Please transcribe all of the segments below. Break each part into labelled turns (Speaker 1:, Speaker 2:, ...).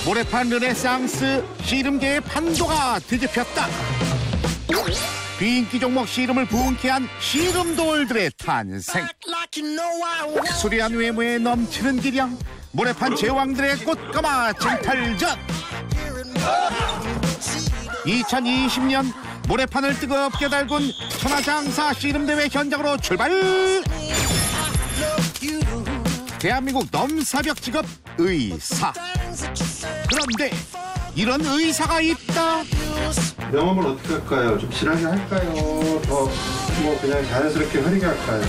Speaker 1: 모래판 르네상스 씨름계의 판도가 뒤집혔다. 비인기 종목 씨름을 부흥케 한 씨름돌들의 탄생. 수려한 외모에 넘치는 기량, 모래판 제왕들의 꽃가마 쟁탈전. 2020년 모래판을 뜨겁게 달군 천하장사 씨름대회 현장으로 출발. 대한민국 넘사벽 직업 의사. 그런데 이런 의사가 있다.
Speaker 2: 명함을 어떻게 할까요? 좀 진하게 할까요? 더 뭐 그냥 자연스럽게 흐리게 할까요?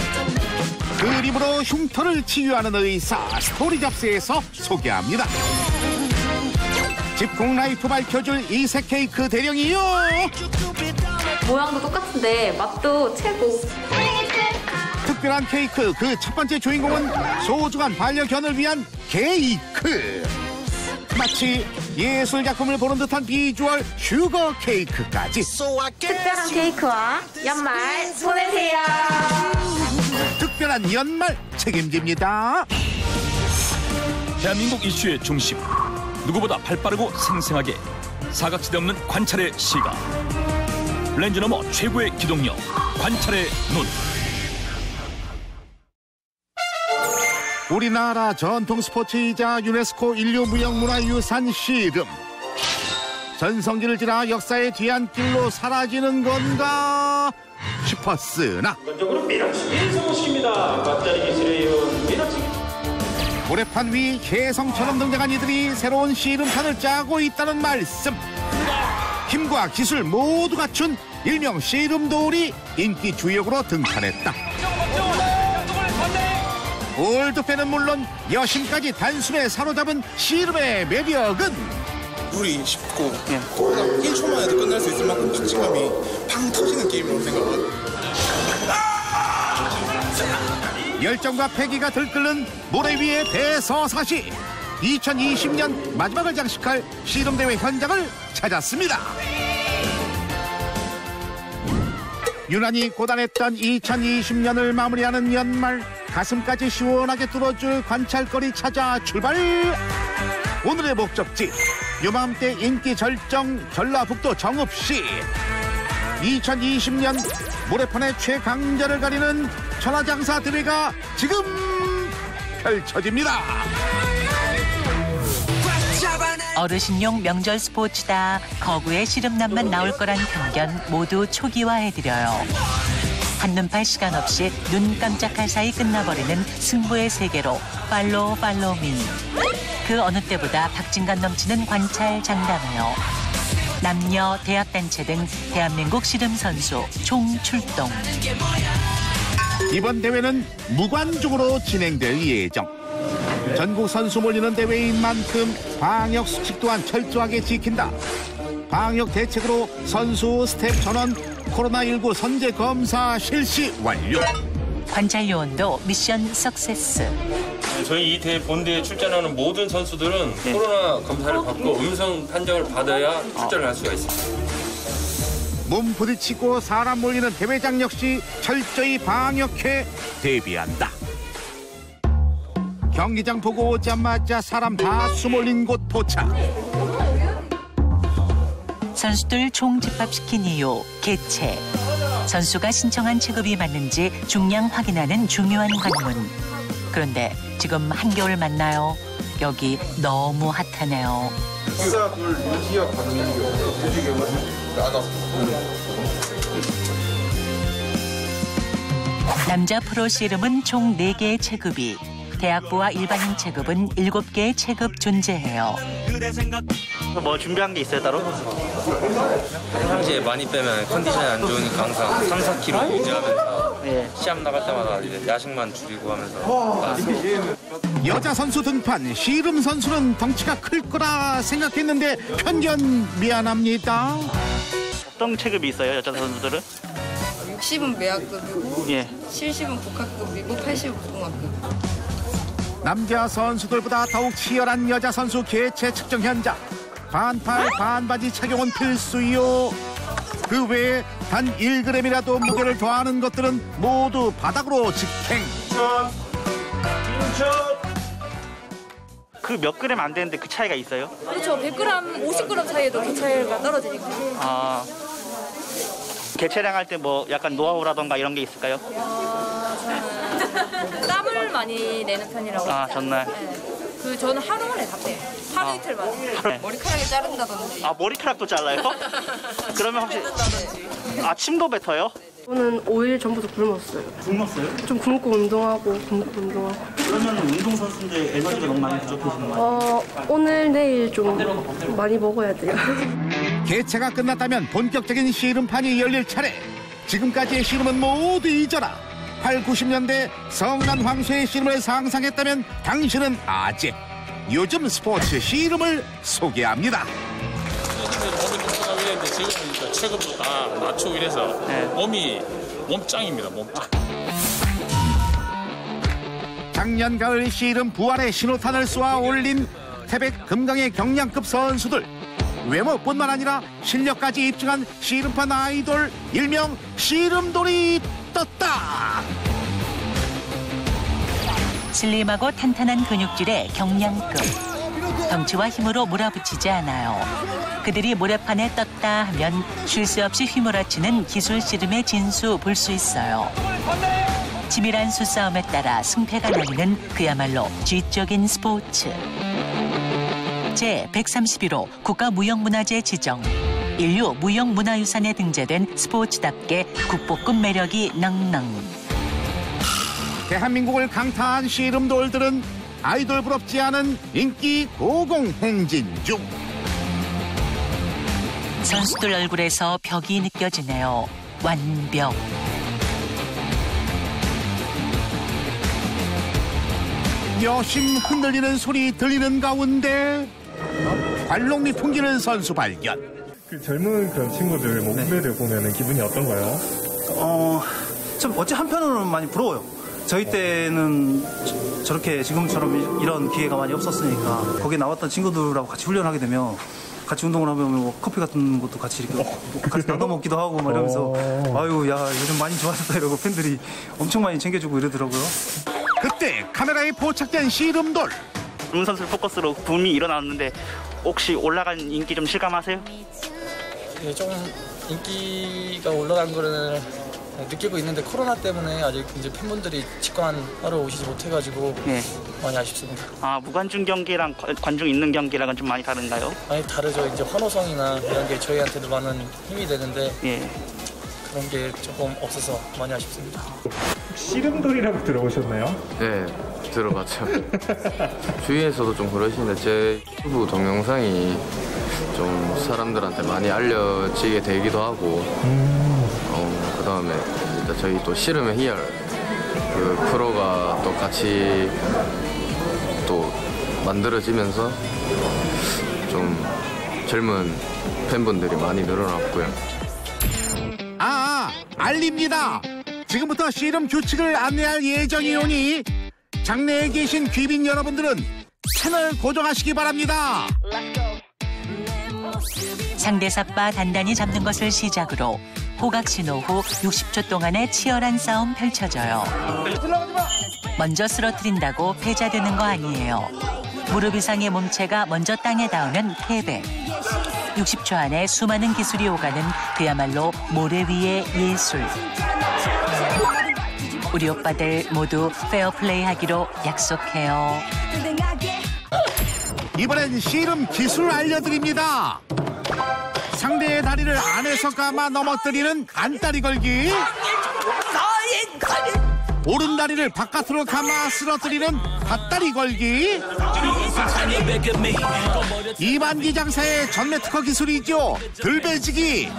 Speaker 1: 그림으로 흉터를 치유하는 의사 스토리 잡스에서 소개합니다. 집콕 라이프 밝혀줄 이색 케이크 대령이요.
Speaker 3: 모양도 똑같은데 맛도 최고.
Speaker 1: 특별한 케이크 그 첫 번째 주인공은 소중한 반려견을 위한 케이크. 마치 예술 작품을 보는 듯한 비주얼 슈거 케이크까지.
Speaker 3: 특별한 케이크와 연말 보내세요.
Speaker 1: 특별한 연말 책임집니다.
Speaker 4: 대한민국 이슈의 중심, 누구보다 발빠르고 생생하게 사각지대 없는 관찰의 시각. 렌즈 너머 최고의 기동력, 관찰의 눈.
Speaker 1: 우리나라 전통 스포츠이자 유네스코 인류무형문화유산 씨름. 전성기를 지나 역사의 뒤안길로 사라지는 건가 싶었으나
Speaker 5: 전적으로 밀어치기 성공시킵니다. 깜짝이 기술이에요. 밀어치기.
Speaker 1: 모래판 위 혜성처럼 등장한 이들이 새로운 씨름판을 짜고 있다는 말씀. 힘과 기술 모두 갖춘 일명 씨름돌이 인기 주역으로 등판했다. 올드팬은 물론 여심까지 단숨에 사로잡은 씨름의 매력은
Speaker 6: 룰이 쉽고 코어가 1초 만에도 끝날 수 있을 만큼 박진감이 팡 터지는 게임이라고 생각하거든요.
Speaker 1: 열정과 패기가 들끓는 모래 위의 대서사시. 2020년 마지막을 장식할 씨름대회 현장을 찾았습니다. 유난히 고단했던 2020년을 마무리하는 연말, 가슴까지 시원하게 뚫어줄 관찰거리 찾아 출발. 오늘의 목적지 요맘때 인기 절정 전라북도 정읍시. 2020년 모래판의 최강자를 가리는 천하장사 대회가 지금 펼쳐집니다.
Speaker 7: 어르신용 명절 스포츠다. 거구의 씨름남만 나올 거란 편견 모두 초기화해드려요. 한눈팔 시간 없이 눈 깜짝할 사이 끝나버리는 승부의 세계로 팔로우 미. 그 어느 때보다 박진감 넘치는 관찰 장담해요. 남녀, 대학단체 등 대한민국 씨름 선수 총출동.
Speaker 1: 이번 대회는 무관중으로 진행될 예정. 전국 선수 몰리는 대회인 만큼 방역 수칙 또한 철저하게 지킨다. 방역 대책으로 선수 스텝 전원 코로나19 선제 검사 실시 완료.
Speaker 7: 관찰 요원도 미션 석세스.
Speaker 8: 저희 이 대회 본대에 출전하는 모든 선수들은 코로나 검사를 받고 음성 판정을 받아야 출전을 할 수가 있습니다.
Speaker 1: 몸 부딪히고 사람 몰리는 대회장 역시 철저히 방역해 대비한다. 경기장 보고 오자마자 사람 다 수몰린 곳 도착.
Speaker 7: 선수들 총집합시킨 이유, 개체. 선수가 신청한 체급이 맞는지 중량 확인하는 중요한 관문. 그런데 지금 한겨울 맞나요? 여기 너무 핫하네요.
Speaker 2: 기사 둘 유지와 강민규. 유지경은 나눠.
Speaker 7: 남자 프로 씨름은 총 4개의 체급이, 대학부와 일반인 체급은 7개의 체급 존재해요.
Speaker 9: 뭐 준비한 게 있어요 따로?
Speaker 8: 평상시에 많이 빼면 컨디션이 안 좋으니까 항상 3, 4kg 유지하면서 시합 나갈 때마다 이제 야식만 줄이고 하면서
Speaker 1: 여자 선수 등판. 씨름 선수는 덩치가 클 거라 생각했는데 편견 미안합니다.
Speaker 9: 어떤 체급이 있어요 여자 선수들은?
Speaker 10: 60은 매학급이고 70은 복학급이고 80은 고등학급.
Speaker 1: 남자 선수들보다 더욱 치열한 여자 선수 개체 측정 현장. 반팔 반바지 착용은 필수요. 그 외에 단 1g이라도 무게를 더하는 것들은 모두 바닥으로 직행.
Speaker 9: 그 몇 그램 안 되는데 그 차이가 있어요?
Speaker 10: 그렇죠. 100g, 50g 사이에도 그 차이가 떨어지니까.
Speaker 9: 아, 개체량 할 때 뭐 약간 노하우라던가 이런 게 있을까요?
Speaker 10: 저는 땀을 많이 내는 편이라고.
Speaker 9: 아,
Speaker 10: 했지
Speaker 9: 전날.
Speaker 10: 않나요? 네. 저는 하루 만에 답해요. 하루 이틀 만에.
Speaker 9: 네.
Speaker 10: 머리카락이 자른다든지.
Speaker 9: 아, 머리카락도 잘라요? 그러면 혹시 침도 뱉어요?
Speaker 11: 저는 5일 전부터 굶었어요.
Speaker 9: 굶었어요?
Speaker 11: 좀 굶고 운동하고.
Speaker 9: 그러면 운동선수인데 에너지가 너무 많이 부족해지는 거예요?
Speaker 11: 오늘 내일 좀 많이 먹어야 돼요.
Speaker 1: 개체가 끝났다면 본격적인 씨름판이 열릴 차례. 지금까지의 씨름은 모두 잊어라. 8, 90년대 성난 황소의 씨름을 상상했다면 당신은 아재. 요즘 스포츠 씨름을 소개합니다.
Speaker 12: 몸이 뚱뚱하게 했는데 지금은 체급도 다 낮추고 이래서 몸이 몸짱입니다. 몸짱.
Speaker 1: 작년 가을 씨름 부활의 신호탄을 쏘아 올린 태백 금강의 경량급 선수들. 외모뿐만 아니라 실력까지 입증한 씨름판 아이돌 일명 씨름돌이 떴다.
Speaker 7: 슬림하고 탄탄한 근육질의 경량급. 덩치와 힘으로 몰아붙이지 않아요. 그들이 모래판에 떴다 하면 쉴 새 없이 휘몰아치는 기술 씨름의 진수 볼 수 있어요. 치밀한 수싸움에 따라 승패가 나뉘는 그야말로 쥐적인 스포츠. 제131호 국가무형문화재 지정. 인류 무형문화유산에 등재된 스포츠답게 국보급 매력이 낭낭.
Speaker 1: 대한민국을 강타한 씨름돌들은 아이돌 부럽지 않은 인기 고공행진 중.
Speaker 7: 선수들 얼굴에서 벽이 느껴지네요. 완벽.
Speaker 1: 여심 흔들리는 소리 들리는 가운데 관록미 풍기는 선수 발견.
Speaker 13: 그 젊은 그런 친구들, 후배들 보면은 기분이 어떤가요?
Speaker 14: 좀 어찌 한편으로는 많이 부러워요. 저희 때는 저렇게 지금처럼 이런 기회가 많이 없었으니까 거기에 나왔던 친구들하고 같이 훈련하게 되면 같이 운동을 하면 뭐 커피 같은 것도 같이 이렇게 같이 나눠 먹기도 하고 막 이러면서 아유 야 요즘 많이 좋아졌다 이러고 팬들이 엄청 많이 챙겨주고 이러더라고요.
Speaker 1: 그때 카메라에 포착된 씨름돌.
Speaker 9: 선수 포커스로 붐이 일어났는데 혹시 올라간 인기 좀 실감하세요?
Speaker 15: 예, 좀 인기가 올라간 거는 느끼고 있는데 코로나 때문에 아직 이제 팬분들이 직관하러 오시지 못해가지고 많이 아쉽습니다.
Speaker 9: 아, 무관중 경기랑 관중 있는 경기랑은 좀 많이 다른가요?
Speaker 15: 많이 다르죠. 이제 환호성이나 이런 게 저희한테도 많은 힘이 되는데 그런 게 조금 없어서 많이 아쉽습니다.
Speaker 13: 씨름돌이라고 들어보셨나요?
Speaker 8: 네, 들어봤죠. 주위에서도 좀 그러시는데 제 유튜브 동영상이 좀 사람들한테 많이 알려지게 되기도 하고 그다음에 저희 또 씨름의 희열 그 프로가 또 같이 또 만들어지면서 좀 젊은 팬분들이 많이 늘어났고요.
Speaker 1: 알립니다. 지금부터 씨름 규칙을 안내할 예정이오니 장내에 계신 귀빈 여러분들은 채널 고정하시기 바랍니다.
Speaker 7: 상대 삿바 단단히 잡는 것을 시작으로 호각신호 후 60초 동안의 치열한 싸움 펼쳐져요. 먼저 쓰러뜨린다고 패자되는 거 아니에요. 무릎 이상의 몸체가 먼저 땅에 닿으면 패배. 60초 안에 수많은 기술이 오가는 그야말로 모래 위의 예술. 우리 오빠들 모두 페어플레이 하기로 약속해요.
Speaker 1: 이번엔 씨름 기술 알려드립니다. 상대의 다리를 안에서 감아 넘어뜨리는 안다리 걸기. 오른 다리를 바깥으로 감아 쓰러뜨리는 밭다리 걸기. 이만기 장사의 전매 특허 기술이죠. 들배지기.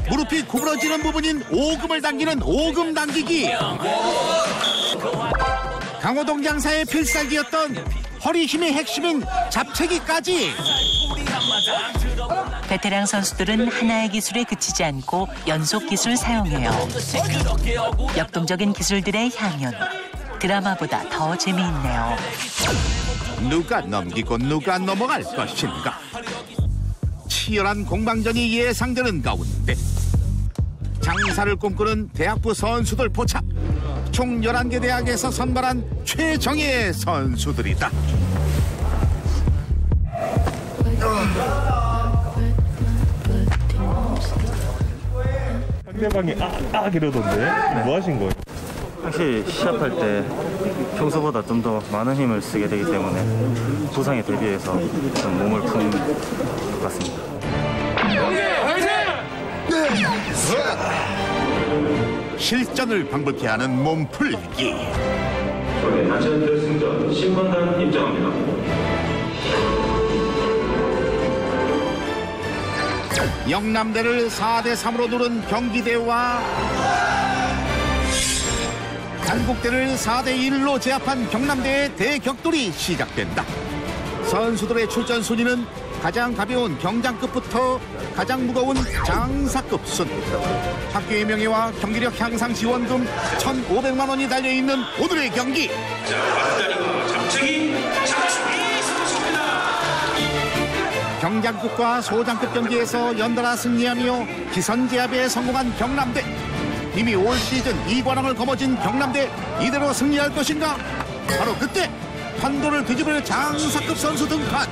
Speaker 1: 무릎이 구부러지는 부분인 오금을 당기는 오금 당기기. 강호동 장사의 필살기였던 허리 힘의 핵심인 잡채기까지.
Speaker 7: 베테랑 선수들은 하나의 기술에 그치지 않고 연속 기술 사용해요. 역동적인 기술들의 향연. 드라마보다 더 재미있네요.
Speaker 1: 누가 넘기고 누가 넘어갈 것인가. 치열한 공방전이 예상되는 가운데 장사를 꿈꾸는 대학부 선수들 포착. 총 11개 대학에서 선발한 최정예 선수들이다.
Speaker 13: 상대방이 이러던데 뭐 하신 거예요?
Speaker 16: 확실히 시합할 때 평소보다 좀 더 많은 힘을 쓰게 되기 때문에 부상에 대비해서 좀 몸을 푼 것 같습니다.
Speaker 1: 실전을 방불케 하는 몸풀기.
Speaker 5: 단체전 결승전 심판단 입장합니다.
Speaker 1: 영남대를 4대3으로 누른 경기대와 단국대를 4대1로 제압한 경남대의 대격돌이 시작된다. 선수들의 출전 순위는 가장 가벼운 경장급부터 가장 무거운 장사급 순. 학교의 명예와 경기력 향상 지원금 1,500만 원이 달려있는 오늘의 경기.
Speaker 5: 맞다리와 잡채기 스포츠입니다.
Speaker 1: 경장급과 소장급 경기에서 연달아 승리하며 기선제압에 성공한 경남대. 이미 올 시즌 2관왕을 거머쥔 경남대, 이대로 승리할 것인가? 바로 그때 판도를 뒤집을 장사급 선수 등판.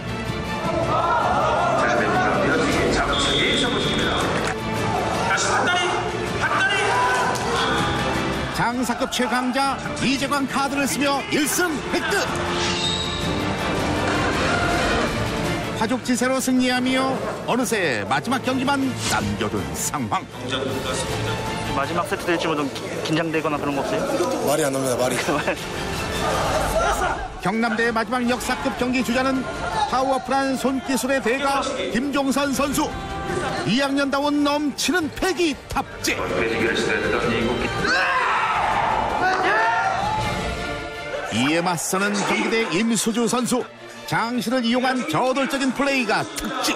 Speaker 1: 장사급 최강자 이재광 카드를 쓰며 1승 획득. 파죽지세로 승리하며 어느새 마지막 경기만 남겨둔 상황.
Speaker 9: 마지막 세트 될지 모두 긴장되거나 그런 거 없어요?
Speaker 6: 말이 안 납니다. 말이.
Speaker 1: 경남대의 마지막 역사급 경기 주자는 파워풀한 손기술의 대가 김종선 선수. 2학년다운 넘치는 패기 탑재. 이에 맞서는 경기대 임수주 선수. 장신을 이용한 저돌적인 플레이가 특징.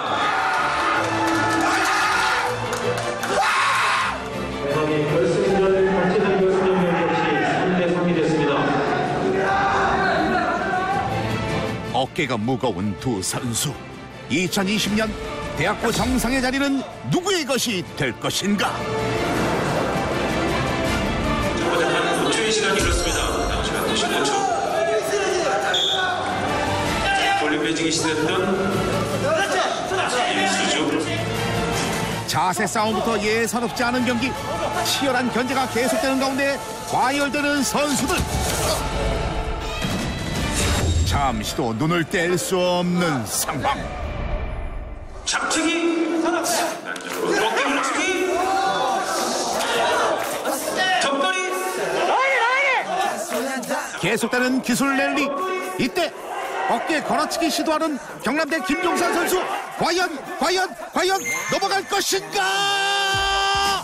Speaker 5: 결승전 단체전 결승전 역시 3대3이 됐습니다.
Speaker 1: 어깨가 무거운 두 선수. 2020년 대학부 정상의 자리는 누구의 것이 될 것인가?
Speaker 5: 첫번째 5초의 시간이 흘렀습니다. 시간 15초. 올림픽이 시작했던 임수주.
Speaker 1: 자세 싸움부터 예사롭지 않은 경기. 치열한 견제가 계속되는 가운데 과열되는 선수들. 잠시도 눈을 뗄 수 없는 상황.
Speaker 5: 잡치기, 어깨 물치기, 턱걸이.
Speaker 1: 계속되는 기술 랠리. 이때 어깨 걸어치기 시도하는 경남대 김종선 선수. 과연 넘어갈 것인가?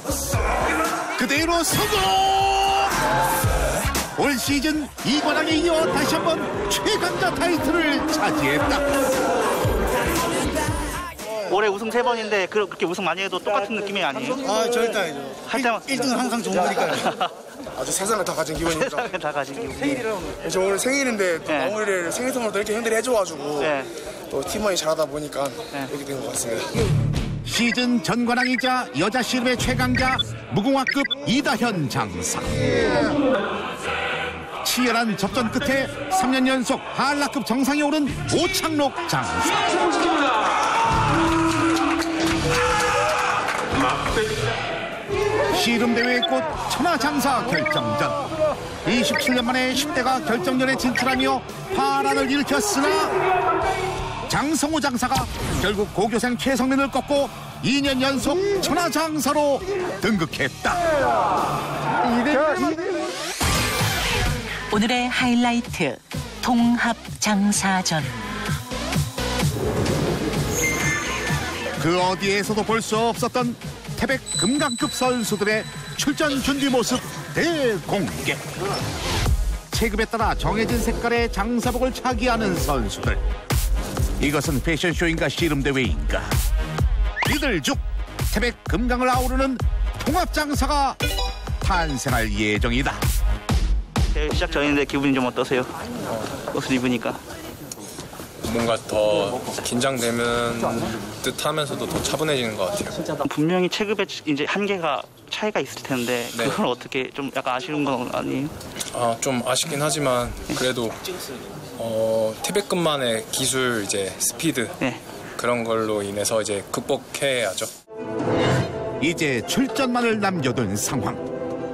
Speaker 1: 그대로 성공! 올 시즌 2관왕에 이어 다시 한번 최강자 타이틀을 차지했다.
Speaker 9: 올해 우승 3번인데 그렇게 우승 많이 해도 똑같은 느낌이 아니에요?
Speaker 6: 아, 절대 아니죠.
Speaker 9: 할 때만
Speaker 6: 1등은 항상 좋은 거니까요. 아주 세상을 다 가진 기분입니다.
Speaker 9: 세상을 다 가진 기분.
Speaker 6: 저 오늘 생일인데 또 마무리를 생일 선물로 이렇게 형들이 해줘가지고 또 팀원이 잘하다 보니까 이렇게 된 것 같습니다.
Speaker 1: 시즌 전관왕이자 여자 씨름의 최강자 무궁화급 이다현 장사. 치열한 접전 끝에 3년 연속 한라급 정상에 오른 오창록 장사. 씨름대회의 꽃 천하장사 결정전. 27년 만에 10대가 결정전에 진출하며 파란을 일으켰으나 장성호 장사가 결국 고교생 최성민을 꺾고 2년 연속 천하장사로 등극했다.
Speaker 7: 오늘의 하이라이트 통합장사전.
Speaker 1: 그 어디에서도 볼 수 없었던 태백 금강급 선수들의 출전 준비 모습 대공개. 체급에 따라 정해진 색깔의 장사복을 차기하는 선수들. 이것은 패션쇼인가 씨름대회인가? 이들 중 태백 금강을 아우르는 통합장사가 탄생할 예정이다.
Speaker 9: 대회 시작 전인데 기분이 좀 어떠세요? 옷을 입으니까.
Speaker 17: 뭔가 더 긴장되는 듯하면서도 더 차분해지는 것 같아요.
Speaker 9: 분명히 체급의 이제 한계가 차이가 있을 텐데
Speaker 17: 네.
Speaker 9: 그걸 어떻게 좀 약간 아쉬운 건 아니에요?
Speaker 17: 좀 아쉽긴 하지만 그래도 태백급만의 기술 이제 스피드 그런 걸로 인해서 이제 극복해야죠.
Speaker 1: 이제 출전만을 남겨둔 상황.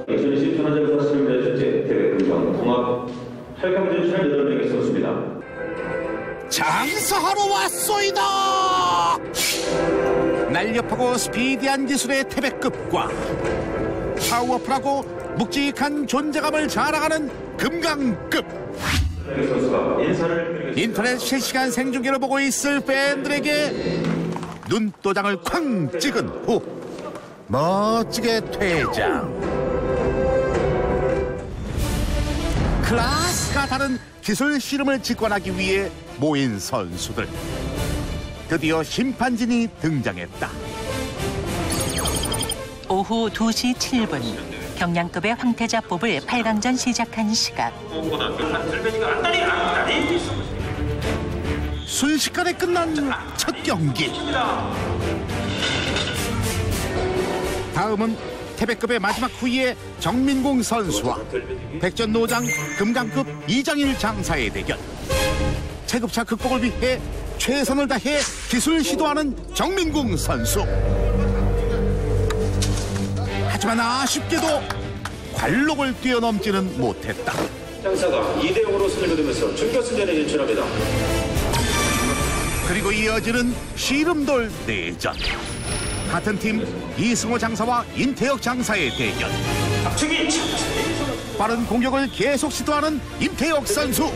Speaker 5: 2020 천하장사 태백금강 통합 8강 진출한 8명의 선수입니다.
Speaker 1: 장사하러 왔소이다. 날렵하고 스피디한 기술의 태백급과 파워풀하고 묵직한 존재감을 자랑하는 금강급. 인터넷 실시간 생중계를 보고 있을 팬들에게 눈도장을 쾅 찍은 후 멋지게 퇴장. 클래스가 다른 기술 씨름을 직관하기 위해 모인 선수들. 드디어 심판진이 등장했다.
Speaker 7: 오후 2시 7분 경량급의 황태자 뽑을 8강전 시작한 시각.
Speaker 1: 순식간에 끝난 첫 경기. 다음은 태백급의 마지막 후위의 정민공 선수와 백전노장 금강급 이장일 장사의 대결. 체급차 극복을 위해 최선을 다해 기술 시도하는 정민공 선수. 하지만 아쉽게도 관록을 뛰어넘지는 못했다.
Speaker 5: 장사가 2대0으로 승을 거두면서 준결승전에 진출합니다.
Speaker 1: 그리고 이어지는 씨름돌 내전. 같은 팀 이승호 장사와 임태혁 장사의 대결. 빠른 공격을 계속 시도하는 임태혁 선수.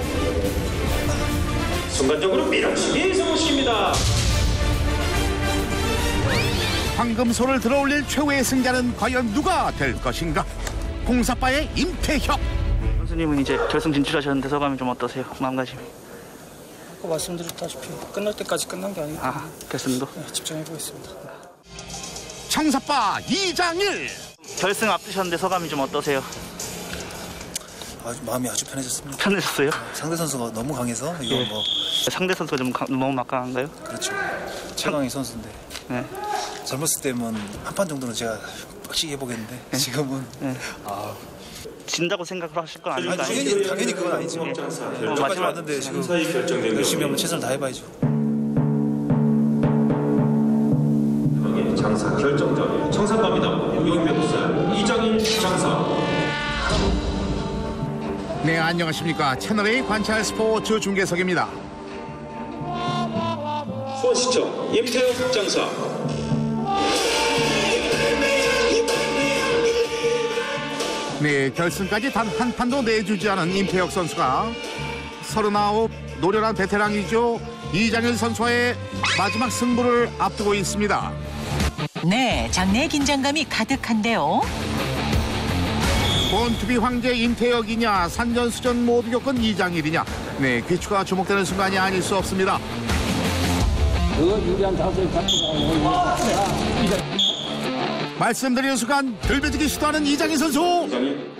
Speaker 5: 순간적으로 밀어치기 성공입니다.
Speaker 1: 황금소를 들어올릴 최후의 승자는 과연 누가 될 것인가? 공사빠의 임태혁.
Speaker 9: 선수님은 이제 결승 진출하셨는데 소감이 좀 어떠세요? 마음가짐이?
Speaker 15: 아까 말씀드렸다시피 끝날 때까지 끝난 게 아니고
Speaker 9: 결승도?
Speaker 15: 네, 집중해보겠습니다.
Speaker 1: 청사빠 이장일.
Speaker 9: 결승 앞두셨는데 소감이 좀 어떠세요?
Speaker 14: 마음이 아주 편해졌습니다.
Speaker 9: 편해졌어요?
Speaker 14: 상대 선수가 너무 강해서 이거 뭐
Speaker 9: 상대 선수가 좀 너무 막강한가요?
Speaker 14: 그렇죠. 최강의 선수인데 젊었을 때면 한 판 정도는 제가 빡시게 해보겠는데 지금은
Speaker 9: 진다고 생각을 하실 건 아닌가요?
Speaker 14: 당연히 그건 아니죠. 여기까지 왔는데 지금 열심히 하면 최선을 다해봐야죠.
Speaker 5: 장사 결정전 청산갑니다. 용병살 이장일 장사.
Speaker 1: 네, 안녕하십니까. 채널A 관찰 스포츠 중계석입니다.
Speaker 5: 수원시청 임태혁 장사.
Speaker 1: 네, 결승까지 단 한 판도 내주지 않은 임태혁 선수가 39 노련한 베테랑이죠. 이장일 선수와의 마지막 승부를 앞두고 있습니다.
Speaker 7: 네, 장내의 긴장감이 가득한데요.
Speaker 1: 본투비 황제 임태혁이냐 산전수전 모두 겪은 이장일이냐. 네, 귀추가 주목되는 순간이 아닐 수 없습니다. 말씀드리는 순간 들배지기 시도하는 이장일 선수.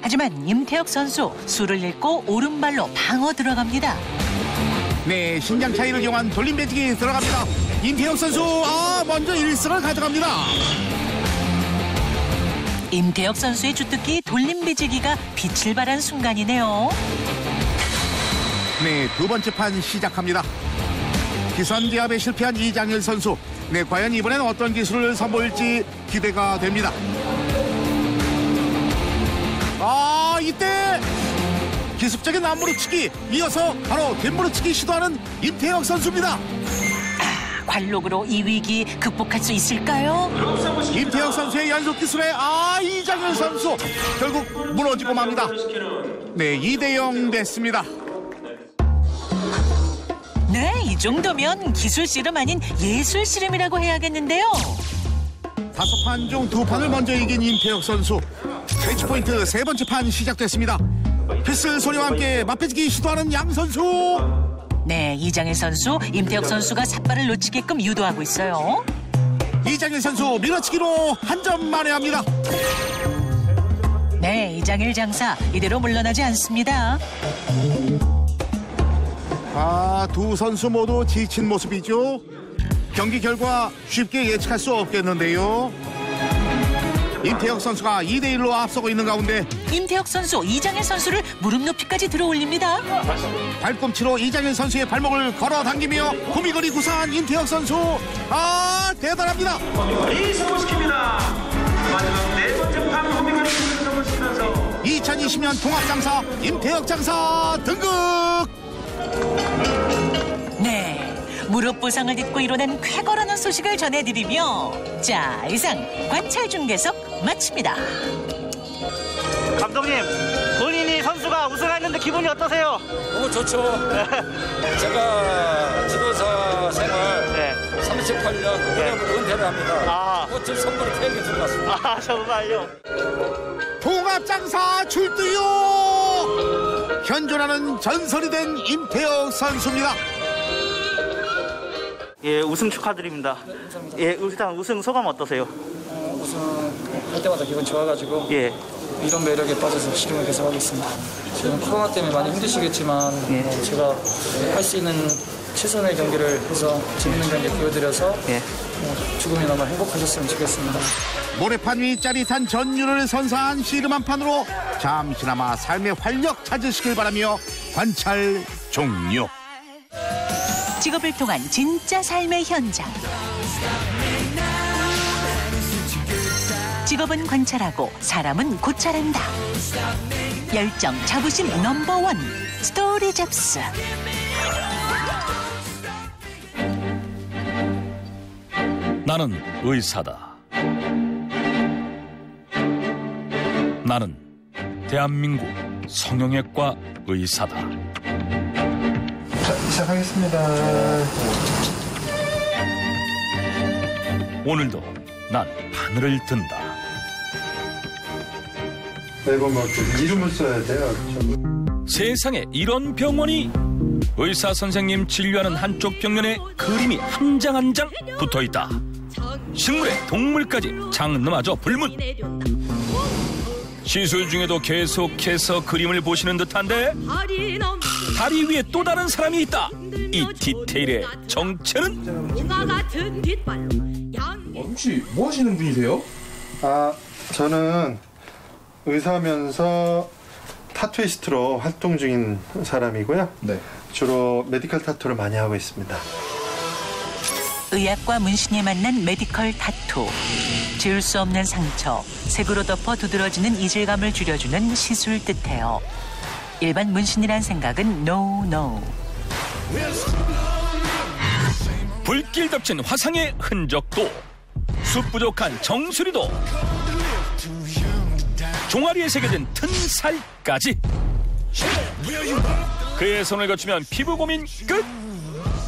Speaker 7: 하지만 임태혁 선수 수를 잃고 오른발로 방어 들어갑니다.
Speaker 1: 네, 신장 차이를 이용한 돌림배지기 들어갑니다. 임태혁 선수 먼저 1승을 가져갑니다.
Speaker 7: 임태혁 선수의 주특기 돌림배지기가 빛을 발한 순간이네요.
Speaker 1: 네, 두 번째 판 시작합니다. 기선제압에 실패한 이장일 선수. 네, 과연 이번엔 어떤 기술을 선보일지 기대가 됩니다. 이때 기습적인 앞무릎치기, 이어서 바로 뒷무릎치기 시도하는 임태혁 선수입니다.
Speaker 7: 관록으로 이 위기 극복할 수 있을까요?
Speaker 1: 임태혁 선수의 연속 기술에 이장일 선수 결국 무너지고 맙니다. 네, 2대0 됐습니다.
Speaker 7: 네, 이 정도면 기술 씨름 아닌 예술 씨름이라고 해야겠는데요.
Speaker 1: 5판 중 2판을 먼저 이긴 임태혁 선수. 매치포인트 세 번째 판 시작됐습니다. 피슬 소리와 함께 맞배지기 시도하는 양 선수.
Speaker 7: 네, 이장일 선수, 임태혁 선수가 삿발을 놓치게끔 유도하고 있어요.
Speaker 1: 이장일 선수 밀어치기로 한 점 만회합니다.
Speaker 7: 네, 이장일 장사 이대로 물러나지 않습니다.
Speaker 1: 두 선수 모두 지친 모습이죠. 경기 결과 쉽게 예측할 수 없겠는데요. 임태혁 선수가 2대1로 앞서고 있는 가운데
Speaker 7: 임태혁 선수 이장현 선수를 무릎 높이까지 들어올립니다.
Speaker 1: 발꿈치로 이장현 선수의 발목을 걸어 당기며 구미거리 구사한 임태혁 선수. 대단합니다.
Speaker 5: 구미거리 성공시킵니다. 마지막 네 번째 판 구미거리 성공시키면서
Speaker 1: 2020년 통합장사 임태혁 장사 등극.
Speaker 7: 네, 무릎 부상을 딛고 일어난 쾌거라는 소식을 전해드리며 자, 이상 관찰 중계석 마칩니다.
Speaker 9: 감독님, 본인이 선수가 우승했는데 기분이 어떠세요?
Speaker 12: 너무 좋죠. 제가 지도사 생활 38년 은퇴를 합니다. 멋진 선물이 태에게 들어갔습니다.
Speaker 9: 정말요?
Speaker 1: 통합장사 출두요. 현존하는 전설이 된 임태혁 선수입니다.
Speaker 9: 예, 우승 축하드립니다. 예, 일단 우승 소감 어떠세요?
Speaker 15: 할 때마다 기분 좋아가지고 이런 매력에 빠져서 씨름을 계속 하고 있습니다. 지금 코로나 때문에 많이 힘드시겠지만 제가 할 수 있는 최선의 경기를 해서 재밌는 경기 보여드려서 조금이나마 행복하셨으면 좋겠습니다.
Speaker 1: 모래판 위 짜릿한 전율을 선사한 씨름 한 판으로 잠시나마 삶의 활력 찾으시길 바라며 관찰 종료.
Speaker 7: 직업을 통한 진짜 삶의 현장. 직업은 관찰하고 사람은 고찰한다. 열정, 자부심 넘버원 스토리 잡스.
Speaker 4: 나는 의사다. 나는 대한민국 성형외과 의사다.
Speaker 2: 자, 시작하겠습니다.
Speaker 4: 오늘도 난 바늘을 든다.
Speaker 2: 매번 뭐 이름을 써야 돼요.
Speaker 4: 세상에 이런 병원이? 의사 선생님 진료하는 한쪽 벽면에 그림이 한 장 한 장 붙어있다. 식물에 동물까지 장르마저 불문. 시술 중에도 계속해서 그림을 보시는 듯한데 다리 위에 또 다른 사람이 있다. 이 디테일의 정체는?
Speaker 18: 혹시 뭐 하시는 분이세요?
Speaker 2: 저는 의사면서 타투이스트로 활동 중인 사람이고요. 주로 메디컬 타투를 많이 하고 있습니다.
Speaker 7: 의학과 문신이 만난 메디컬 타투. 지울 수 없는 상처, 색으로 덮어 두드러지는 이질감을 줄여주는 시술 뜻해요. 일반 문신이란 생각은 no.
Speaker 4: 불길 덮친 화상의 흔적도, 숲 부족한 정수리도, 종아리에 새겨진 튼살까지. 그의 손을 거치면 피부 고민 끝.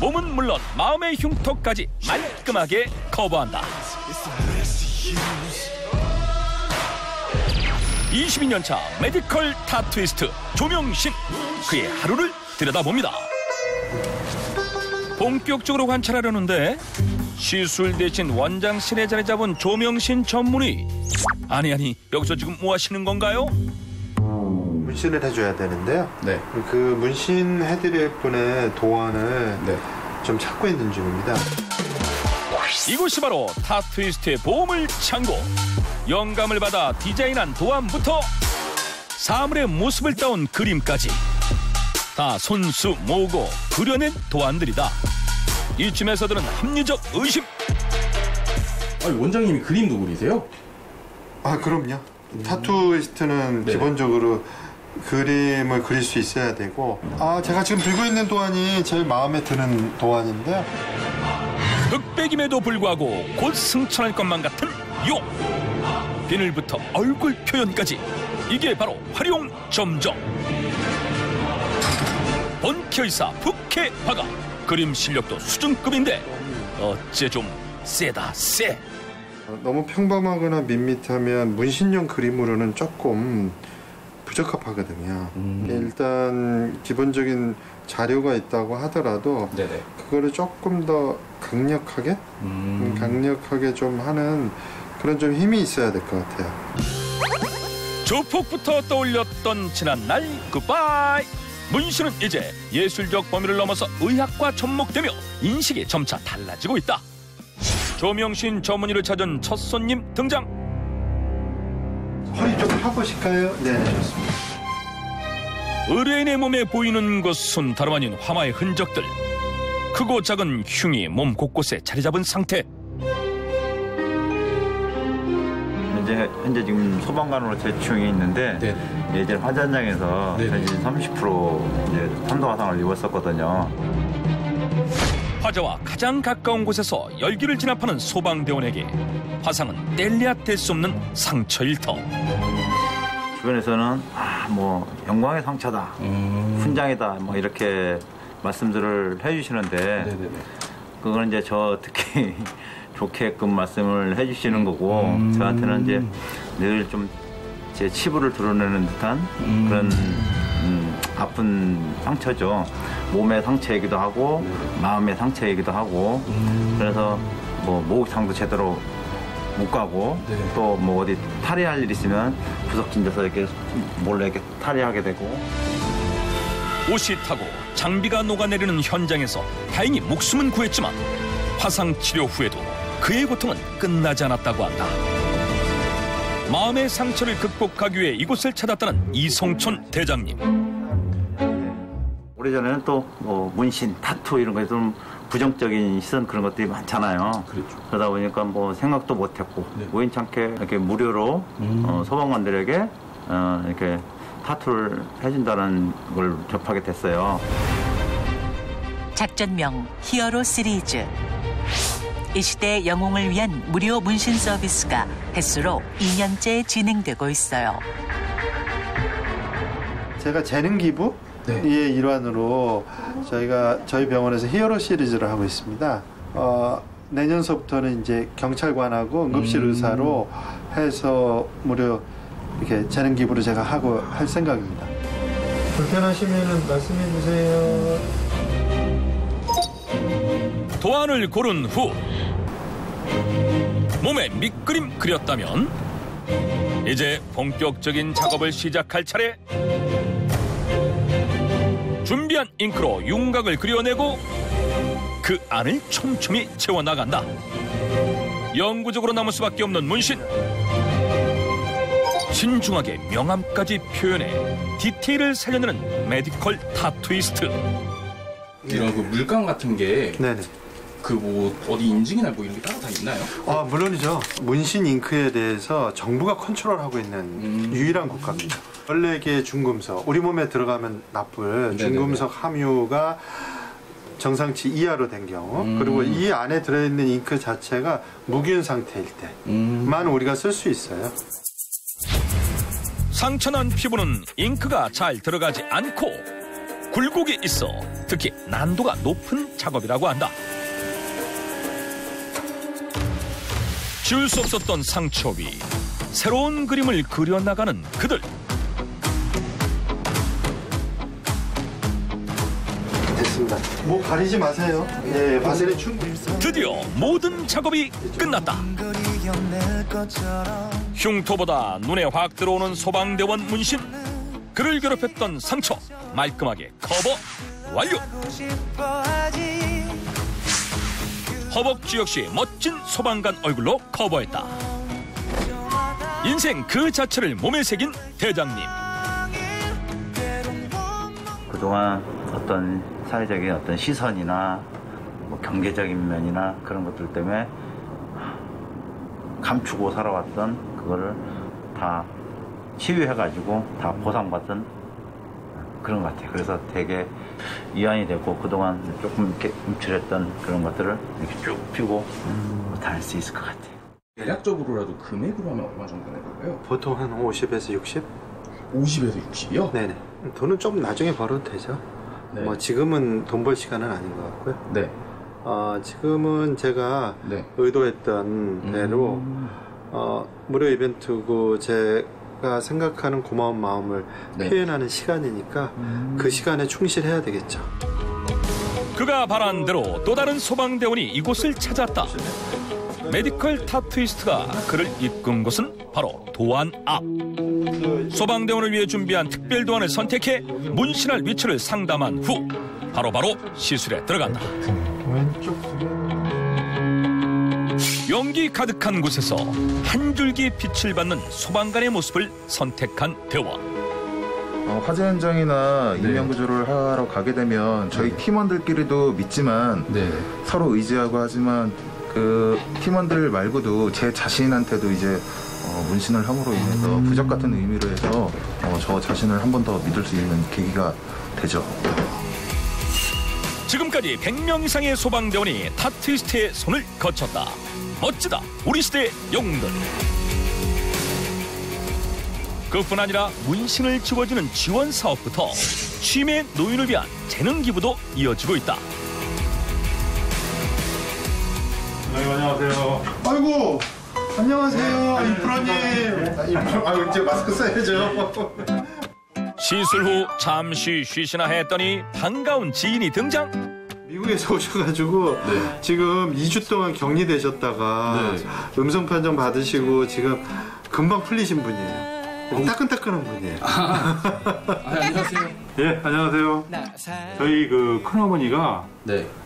Speaker 4: 몸은 물론 마음의 흉터까지 말끔하게 커버한다. 22년차 메디컬 타투이스트 조명신, 그의 하루를 들여다봅니다. 본격적으로 관찰하려는데 시술 대신 원장실에 자리 잡은 조명신 전문의. 아니 여기서 지금 뭐 하시는 건가요?
Speaker 2: 문신을 해줘야 되는데요. 그 문신 해드릴 분의 도안을 좀 찾고 있는 중입니다.
Speaker 4: 이곳이 바로 타투이스트의 보물 창고. 영감을 받아 디자인한 도안부터 사물의 모습을 따온 그림까지 다 손수 모으고 그려낸 도안들이다. 이쯤에서들은 합리적 의심.
Speaker 18: 원장님이 그림도 그리세요?
Speaker 2: 그럼요. 타투이스트는 기본적으로 그림을 그릴 수 있어야 되고, 제가 지금 들고 있는 도안이 제일 마음에 드는 도안인데요.
Speaker 4: 흑백임에도 불구하고 곧 승천할 것만 같은 용. 비늘부터 얼굴 표현까지 이게 바로 활용 점정. 본캐의사 북해화가 그림 실력도 수준급인데 어째 좀 세다 세.
Speaker 2: 너무 평범하거나 밋밋하면 문신용 그림으로는 조금 부적합하거든요. 일단 기본적인 자료가 있다고 하더라도 그거를 조금 더 강력하게 좀 하는 그런 좀 힘이 있어야 될 것 같아요.
Speaker 4: 조폭부터 떠올렸던 지난날 굿바이. 문신은 이제 예술적 범위를 넘어서 의학과 접목되며 인식이 점차 달라지고 있다. 조명신 전문의를 찾은 첫 손님 등장.
Speaker 2: 허리 좀 펴보실까요? 네, 좋습니다.
Speaker 4: 의뢰인의 몸에 보이는 것은 다름 아닌 화마의 흔적들. 크고 작은 흉이 몸 곳곳에 자리 잡은 상태.
Speaker 19: 현재 지금 소방관으로 재충이 있는데 예전 화전장에서 30% 이제 탄도 화상을 입었었거든요.
Speaker 4: 화재와 가장 가까운 곳에서 열기를 진압하는 소방대원에게 화상은 뗄래야 뗄 수 없는 상처일 터.
Speaker 19: 주변에서는 뭐 영광의 상처다, 훈장이다, 뭐 이렇게 말씀들을 해주시는데 그거는 이제 저 특히 좋게끔 말씀을 해주시는 거고 저한테는 이제 늘 좀 제 치부를 드러내는 듯한 그런 아픈 상처죠. 몸의 상처이기도 하고 마음의 상처이기도 하고 그래서 뭐 목욕탕도 제대로 못 가고 또 뭐 어디 탈의할 일 있으면 구석진 데서 이렇게 몰래 이렇게 탈의하게 되고.
Speaker 4: 옷이 타고 장비가 녹아내리는 현장에서 다행히 목숨은 구했지만 화상 치료 후에도 그의 고통은 끝나지 않았다고 한다. 마음의 상처를 극복하기 위해 이곳을 찾았다는 이성촌 대장님.
Speaker 19: 오래전에는 또 뭐 문신, 타투 이런 거에 좀 부정적인 시선 그런 것들이 많잖아요. 그러다 보니까 뭐 생각도 못했고 우연찮게 이렇게 무료로 소방관들에게 이렇게 타투를 해준다는 걸 접하게 됐어요.
Speaker 7: 작전명 히어로 시리즈. 이 시대의 영웅을 위한 무료 문신 서비스가 횟수로 2년째 진행되고 있어요.
Speaker 2: 제가 재능 기부의 일환으로 저희 병원에서 히어로 시리즈를 하고 있습니다. 내년서부터는 이제 경찰관하고 응급실 의사로 해서 무료 이렇게 재능 기부를 제가 할 생각입니다. 불편하시면은 말씀해 주세요.
Speaker 4: 도안을 고른 후 몸에 밑그림 그렸다면 이제 본격적인 작업을 시작할 차례. 준비한 잉크로 윤곽을 그려내고 그 안을 촘촘히 채워나간다. 영구적으로 남을 수밖에 없는 문신. 신중하게 명암까지 표현해 디테일을 살려내는 메디컬 타투이스트.
Speaker 18: 이런 그 물감 같은 게 그 뭐 어디 인증이나 뭐 이런 게 따로 다 있나요?
Speaker 2: 물론이죠. 문신 잉크에 대해서 정부가 컨트롤하고 있는 유일한 국가입니다. 14개의 중금속, 우리 몸에 들어가면 나쁠 중금속 함유가 정상치 이하로 된 경우, 그리고 이 안에 들어있는 잉크 자체가 무균 상태일 때만 우리가 쓸 수 있어요.
Speaker 4: 상처난 피부는 잉크가 잘 들어가지 않고 굴곡이 있어 특히 난도가 높은 작업이라고 한다. 지울 수 없었던 상처 위 새로운 그림을 그려나가는 그들.
Speaker 2: 됐습니다. 뭐 가리지 마세요. 예, 바셀린 충분히.
Speaker 4: 드디어 모든 작업이 끝났다. 흉터보다 눈에 확 들어오는 소방대원 문신. 그를 괴롭혔던 상처 말끔하게 커버 완료. 허벅지 역시 멋진 소방관 얼굴로 커버했다. 인생 그 자체를 몸에 새긴 대장님.
Speaker 19: 그동안 어떤 사회적인 어떤 시선이나 뭐 경계적인 면이나 그런 것들 때문에 감추고 살아왔던 그거를 다 치유해가지고 다 보상받은 그런 것 같아요. 그래서 되게 이완이 되고 그동안 조금 이렇게 움츠렸던 그런 것들을 이렇게 쭉 펴고 다 할 수 있을 것 같아요.
Speaker 18: 대략적으로라도 금액으로 하면 얼마 정도 되는 걸까요?
Speaker 2: 보통 한 50에서 60?
Speaker 18: 50에서 60이요?
Speaker 2: 네네. 돈은 좀 나중에 벌어도 되죠. 뭐 지금은 돈 벌 시간은 아닌 것 같고요.
Speaker 18: 네.
Speaker 2: 지금은 제가 의도했던 대로 무료 이벤트고 제가 생각하는 고마운 마음을 표현하는 시간이니까 그 시간에 충실해야 되겠죠.
Speaker 4: 그가 바란 대로 또 다른 소방대원이 이곳을 찾았다. 메디컬 타투이스트가 그를 이끈 곳은 바로 도안 앞. 소방대원을 위해 준비한 특별 도안을 선택해 문신할 위치를 상담한 후 바로바로 시술에 들어간다. 용기 가득한 곳에서 한 줄기 빛을 받는 소방관의 모습을 선택한 대원.
Speaker 20: 화재 현장이나 인명 구조를 하러 가게 되면 저희 팀원들끼리도 믿지만 서로 의지하고 하지만 그 팀원들 말고도 제 자신한테도 이제 문신을 함으로 인해서 부적 같은 의미로 해서 저 자신을 한 번 더 믿을 수 있는 계기가 되죠.
Speaker 4: 지금까지 100명 이상의 소방대원이 타투이스트의 손을 거쳤다. 멋지다, 우리 시대의 영웅들. 그뿐 아니라 문신을 지워주는 지원 사업부터 치매 노인을 위한 재능 기부도 이어지고 있다.
Speaker 2: 안녕하세요. 아이고, 안녕하세요, 이프로님. 이제 마스크 써야죠.
Speaker 4: 시술 후 잠시 쉬시나 했더니 반가운 지인이 등장.
Speaker 2: 미국에서 오셔가지고 지금 2주 동안 격리되셨다가 음성 판정 받으시고 지금 금방 풀리신 분이에요. 따끈따끈한 분이에요.
Speaker 21: 안녕하세요.
Speaker 2: 예, 안녕하세요. 저희 그 큰어머니가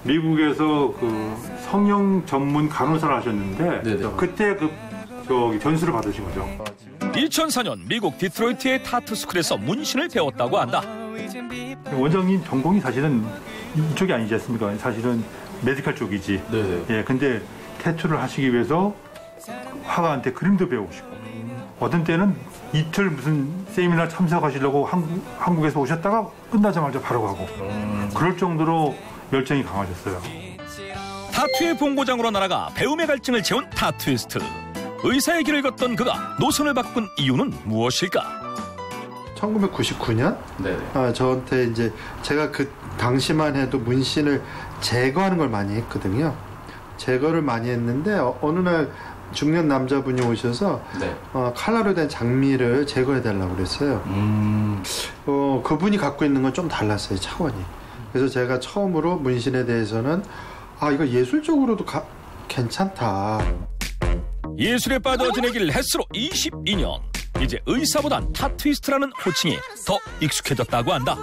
Speaker 2: 미국에서 그 성형 전문 간호사를 하셨는데 그때 저기 전수를 받으신 거죠.
Speaker 4: 2004년 미국 디트로이트의 타투스쿨에서 문신을 배웠다고 한다.
Speaker 2: 원장님 전공이 사실은 이쪽이 아니지 않습니까? 사실은 메디컬 쪽이지. 예, 근데 태투를 하시기 위해서 화가한테 그림도 배우시고 어떤 때는 이틀 무슨 세미나 참석하시려고 한국에서 오셨다가 끝나자마자 바로 가고 그럴 정도로 열정이 강하셨어요.
Speaker 4: 타투의 본고장으로 날아가 배움의 갈증을 채운 타투이스트. 의사의 길을 걷던 그가 노선을 바꾼 이유는 무엇일까?
Speaker 2: 1999년 저한테 이제 제가 그 당시만 해도 문신을 제거하는 걸 많이 했거든요. 제거를 많이 했는데 어느 날 중년 남자분이 오셔서 칼라로 된 장미를 제거해달라고 그랬어요. 그분이 갖고 있는 건 좀 달랐어요, 차원이. 그래서 제가 처음으로 문신에 대해서는 이거 예술적으로도 괜찮다.
Speaker 4: 예술에 빠져 지내길 햇수로 22년. 이제 의사보단 타투이스트라는 호칭이 더 익숙해졌다고 한다.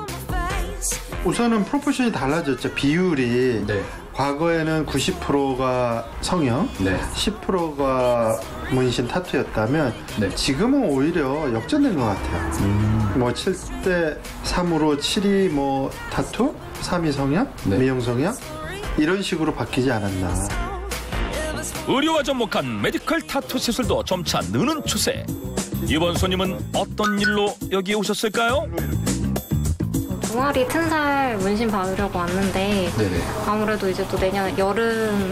Speaker 2: 우선은 프로포션이 달라졌죠. 비율이 과거에는 90%가 성형, 10%가 문신 타투였다면 지금은 오히려 역전된 것 같아요. 뭐 7대 3으로 7이 뭐 타투, 3이 성형, 미용 성형 이런 식으로 바뀌지 않았나.
Speaker 4: 의료와 접목한 메디컬 타투 시술도 점차 느는 추세. 이번 손님은 어떤 일로 여기에 오셨을까요?
Speaker 3: 동아리 튼살 문신 받으려고 왔는데 아무래도 이제 또 내년 여름을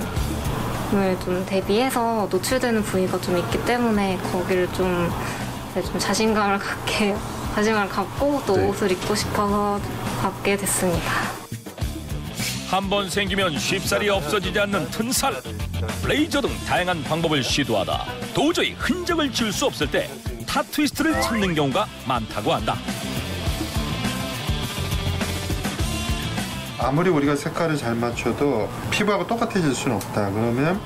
Speaker 3: 좀 대비해서 노출되는 부위가 좀 있기 때문에 거기를 좀 자신감을 갖고 또 옷을 입고 싶어서 받게 됐습니다.
Speaker 4: 한 번 생기면 쉽사리 없어지지 않는 튼살. 레이저 등 다양한 방법을 시도하다 도저히 흔적을 지울 수 없을 때 타투이스트를 찾는 경우가 많다고 한다.
Speaker 2: 아무리 우리가 색깔을 잘 맞춰도 피부하고 똑같아질 수는 없다. 그러면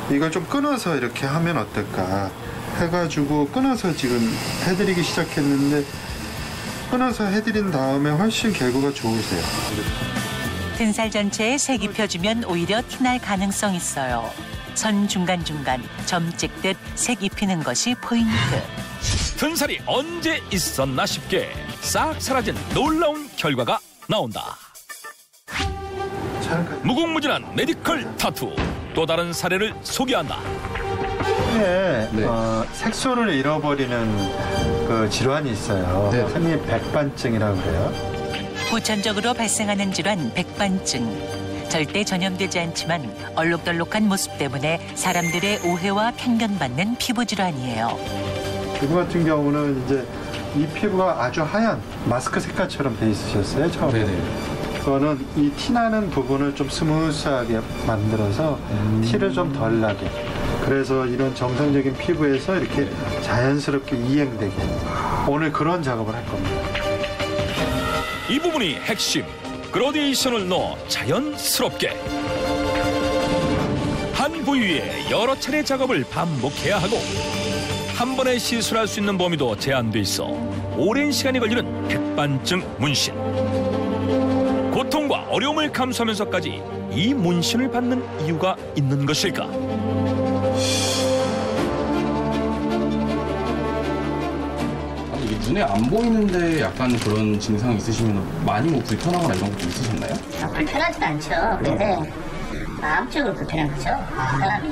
Speaker 2: 이걸 좀 끊어서 이렇게 하면 어떨까 해가지고 끊어서 지금 해드리기 시작했는데 끊어서 해드린 다음에 훨씬 결과가 좋으세요.
Speaker 7: 튼살 전체에 색 입혀주면 오히려 티날 가능성 있어요. 선 중간중간 점 찍듯 색 입히는 것이 포인트.
Speaker 4: 튼살이 언제 있었나 싶게 싹 사라진 놀라운 결과가 나온다. 무궁무진한 메디컬 타투. 또 다른 사례를 소개한다.
Speaker 2: 색소를 잃어버리는 그 질환이 있어요. 흔히 백반증이라고 해요.
Speaker 7: 보편적으로 발생하는 질환 백반증. 절대 전염되지 않지만 얼룩덜룩한 모습 때문에 사람들의 오해와 편견받는 피부 질환이에요.
Speaker 2: 피부 같은 경우는 이제 이 피부가 아주 하얀 마스크 색깔처럼 돼 있으셨어요, 처음에. 그거는 이 티나는 부분을 좀 스무스하게 만들어서 티를 좀 덜 나게. 그래서 이런 정상적인 피부에서 이렇게 자연스럽게 이행되게. 오늘 그런 작업을 할 겁니다.
Speaker 4: 이 부분이 핵심. 그라데이션을 넣어 자연스럽게. 한 부위에 여러 차례 작업을 반복해야 하고 한 번에 시술할 수 있는 범위도 제한돼 있어 오랜 시간이 걸리는 백반증 문신. 고통과 어려움을 감수하면서까지 이 문신을 받는 이유가 있는 것일까?
Speaker 18: 이게 눈에 안 보이는데 약간 그런 증상이 있으시면 많이 뭐 불편하거나 이런 것도 있으셨나요?
Speaker 10: 불편하지도 않죠. 근데 마음적으로 불편한 거죠. 사람이.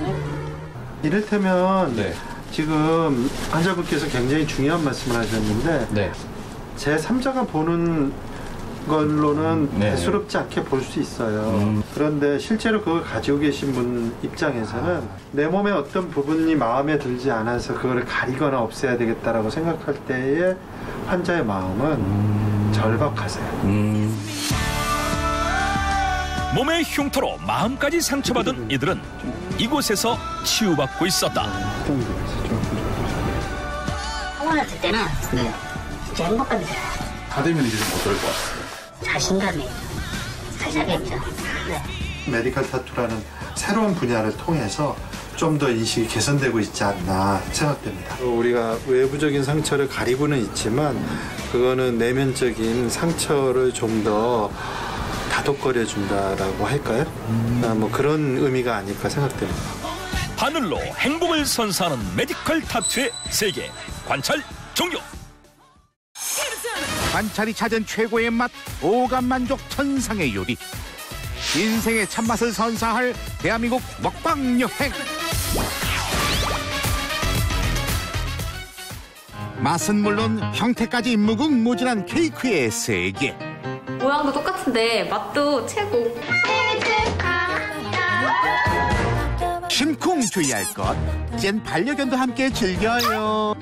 Speaker 2: 이를테면 지금 환자분께서 굉장히 중요한 말씀을 하셨는데 제3자가 보는 걸로는 대수롭지 않게 볼 수 있어요. 그런데 실제로 그걸 가지고 계신 분 입장에서는 내 몸의 어떤 부분이 마음에 들지 않아서 그거를 가리거나 없애야 되겠다라고 생각할 때에 환자의 마음은 절박하세요.
Speaker 4: 몸의 흉터로 마음까지 상처받은 이들은 이곳에서 치유받고 있었다.
Speaker 10: 혼났을 때는 진짜 행복감이 들어요.
Speaker 18: 다 되면 이제 좀 어떨 것 같아요?
Speaker 10: 자신감이 살짝이죠.
Speaker 2: 메디컬 타투라는 새로운 분야를 통해서 좀 더 인식이 개선되고 있지 않나 생각됩니다. 우리가 외부적인 상처를 가리고는 있지만 그거는 내면적인 상처를 좀 더 다독거려 준다라고 할까요? 뭐 그런 의미가 아닐까 생각됩니다.
Speaker 4: 하늘로 행복을 선사하는 메디컬 타투의 세계 관찰 종료.
Speaker 1: 관찰이 찾은 최고의 맛, 오감 만족 천상의 요리. 인생의 참맛을 선사할 대한민국 먹방 여행. 맛은 물론 형태까지 무궁무진한 케이크의 세계.
Speaker 3: 모양도 똑같은데 맛도 최고.
Speaker 1: 심쿵 주의할 것. 젠 반려견도 함께 즐겨요.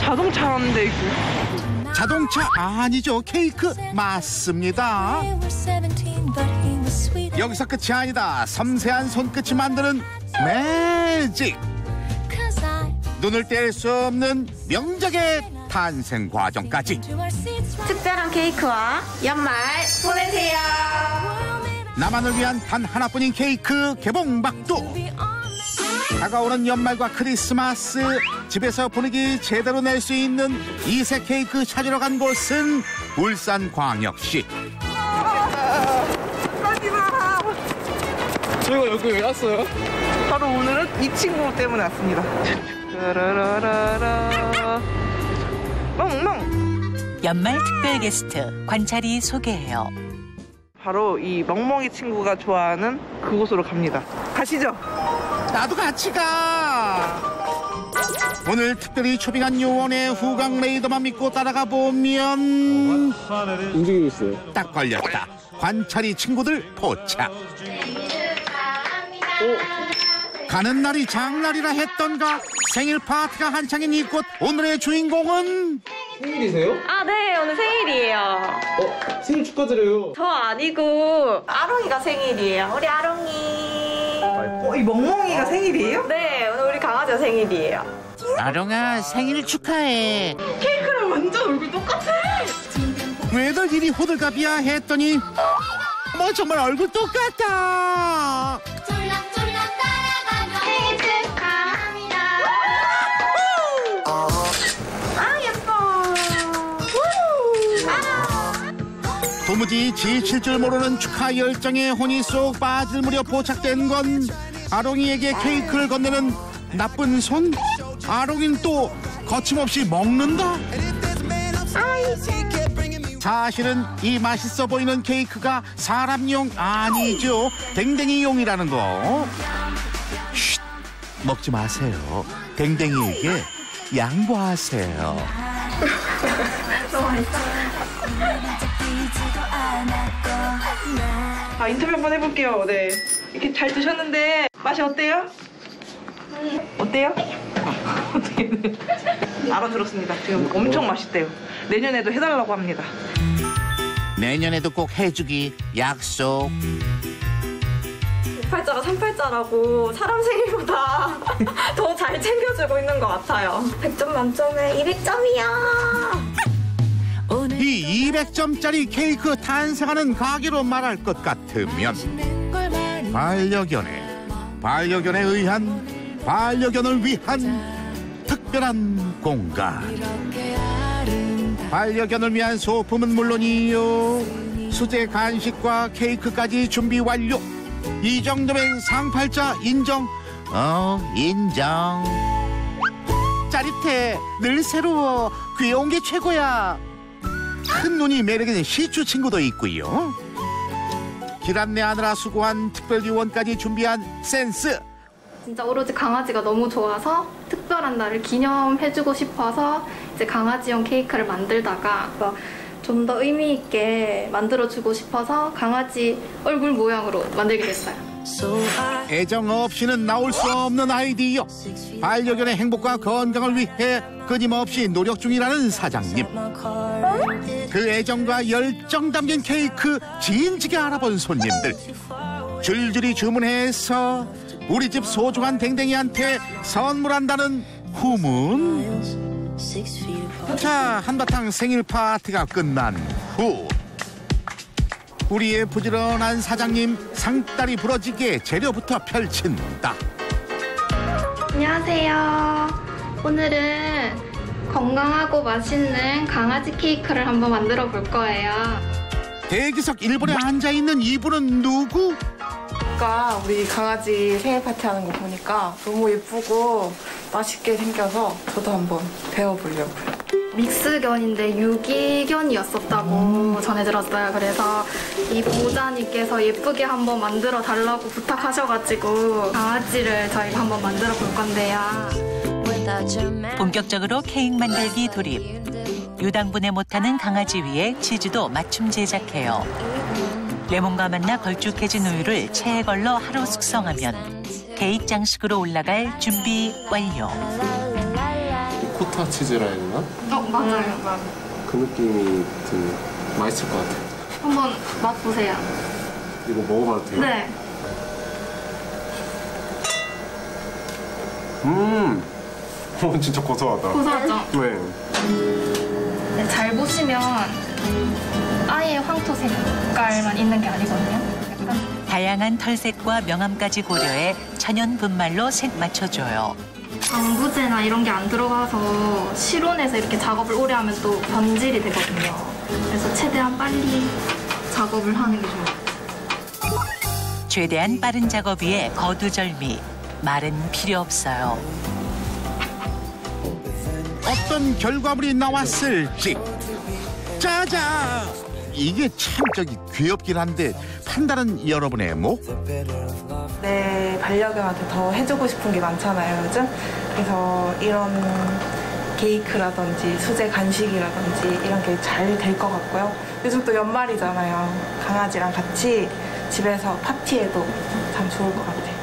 Speaker 22: 자동차인데 이거.
Speaker 1: 자동차 아니죠. 케이크 맞습니다. 여기서 끝이 아니다. 섬세한 손끝이 만드는 매직. 눈을 뗄 수 없는 명작의 탄생 과정까지.
Speaker 3: 특별한 케이크와 연말 보내세요.
Speaker 1: 나만을 위한 단 하나뿐인 케이크 개봉박두. 다가오는 연말과 크리스마스, 집에서 분위기 제대로 낼 수 있는 이색 케이크 찾으러 간 곳은 울산광역시.
Speaker 22: 저희가 여기 왜 왔어요? 바로 오늘은 이 친구 때문에 왔습니다. 멍멍.
Speaker 7: 연말 특별 게스트 관찰이 소개해요.
Speaker 22: 바로 이 멍멍이 친구가 좋아하는 그곳으로 갑니다. 가시죠.
Speaker 1: 나도 같이 가. 오늘 특별히 초빙한 요원의 후광 레이더만 믿고 따라가 보면
Speaker 13: 움직이고 있어요.
Speaker 1: 딱 걸렸다. 관찰이 친구들 포착. 가는 날이 장날이라 했던가. 생일 파티가 한창인 이곳. 오늘의 주인공은
Speaker 22: 생일이세요?
Speaker 3: 아, 네, 오늘 생일이에요.
Speaker 22: 생일 축하드려요.
Speaker 3: 저 아니고 아롱이가 생일이에요. 우리 아롱이.
Speaker 22: 이 멍멍이가 생일이에요?
Speaker 3: 네, 오늘 우리 강아지가 생일이에요.
Speaker 1: 아롱아 생일 축하해.
Speaker 22: 케이크랑 완전 얼굴 똑같아.
Speaker 1: 왜들 이리 호들갑이야 했더니 뭐 정말 얼굴 똑같다.
Speaker 10: 쫄랑쫄랑 따라가며 생일 축하합니다.
Speaker 3: 아, 예뻐.
Speaker 1: 도무지 지칠 줄 모르는 축하 열정에 혼이 쏙 빠질 무렵 포착된 건 아롱이에게 케이크를 건네는 나쁜 손. 아롱이는 또 거침없이 먹는다. 사실은 이 맛있어 보이는 케이크가 사람용 아니죠. 댕댕이용이라는 거. 쉿, 먹지 마세요. 댕댕이에게 양보하세요.
Speaker 3: 너무 맛있어.
Speaker 22: 인터뷰 한번 해볼게요. 네. 이렇게 잘 드셨는데 맛이 어때요? 어때요? 어떻게 알아들었습니다. 지금 엄청 맛있대요. 내년에도 해달라고 합니다.
Speaker 1: 내년에도 꼭 해주기 약속.
Speaker 3: 5팔자가 3팔자라고 사람 생일보다 더 잘 챙겨주고 있는 것 같아요. 100점 만점에 200점이야.
Speaker 1: 이 200점짜리 케이크 탄생하는 가게로 말할 것 같으면 반려견의 반려견에 의한, 반려견을 위한 특별한 공간. 반려견을 위한 소품은 물론이요, 수제 간식과 케이크까지 준비 완료. 이 정도면 상팔자 인정. 인정. 짜릿해, 늘 새로워, 귀여운 게 최고야. 큰 눈이 매력있는 시추 친구도 있고요. 길 안내하느라 수고한 특별요원까지 준비한 센스.
Speaker 8: 진짜 오로지 강아지가 너무 좋아서 특별한 날을 기념해주고 싶어서 이제 강아지용 케이크를 만들다가 좀 더 의미 있게 만들어주고 싶어서 강아지 얼굴 모양으로 만들게 됐어요.
Speaker 1: 애정 없이는 나올 수 없는 아이디어. 반려견의 행복과 건강을 위해 끊임없이 노력 중이라는 사장님. 그 애정과 열정 담긴 케이크 진지게 알아본 손님들. 줄줄이 주문해서 우리 집 소중한 댕댕이한테 선물한다는 후문. 자, 한바탕 생일 파티가 끝난 후, 우리의 부지런한 사장님 상다리 부러지게 재료부터 펼친다.
Speaker 8: 안녕하세요. 오늘은 건강하고 맛있는 강아지 케이크를 한번 만들어 볼 거예요.
Speaker 1: 대기석 1번에 앉아있는 이분은 누구?
Speaker 11: 아까 우리 강아지 생일 파티 하는 거 보니까 너무 예쁘고 맛있게 생겨서 저도 한번 배워보려고요.
Speaker 8: 믹스견인데 유기견이었었다고 전해 들었어요. 그래서 이 보호자님께서 예쁘게 한번 만들어 달라고 부탁하셔가지고 강아지를 저희가 한번 만들어 볼 건데요.
Speaker 7: 본격적으로 케이크 만들기 돌입. 유당분해 못하는 강아지 위에 치즈도 맞춤 제작해요. 레몬과 만나 걸쭉해진 우유를 체에 걸러 하루 숙성하면 케이크 장식으로 올라갈 준비 완료.
Speaker 17: 코타 치즈라 해야 되나?
Speaker 8: 맞아요.
Speaker 17: 그 느낌이 되게 맛있을 것 같아요.
Speaker 8: 한번 맛보세요.
Speaker 17: 이거 먹어봐도 돼요?
Speaker 8: 네.
Speaker 17: 진짜 고소하다.
Speaker 8: 고소하죠?
Speaker 17: 네.
Speaker 8: 네, 잘 보시면 아예 황토 색깔만 있는 게 아니거든요.
Speaker 7: 다양한 털색과 명암까지 고려해 천연 분말로 색 맞춰줘요.
Speaker 8: 방부제나 이런 게 안 들어가서 실온에서 이렇게 작업을 오래 하면 또 변질이 되거든요. 그래서 최대한 빨리 작업을 하는 게 좋아요.
Speaker 7: 최대한 빠른 작업 위에 거두절미. 말은 필요 없어요.
Speaker 1: 어떤 결과물이 나왔을지. 짜잔! 이게 참 귀엽긴 한데 판단은 여러분의 목?
Speaker 11: 내 반려견한테 더 해주고 싶은 게 많잖아요, 요즘. 그래서 이런 케이크라든지 수제 간식이라든지 이런 게 잘 될 것 같고요. 요즘 또 연말이잖아요. 강아지랑 같이 집에서 파티해도 참 좋을 것 같아요.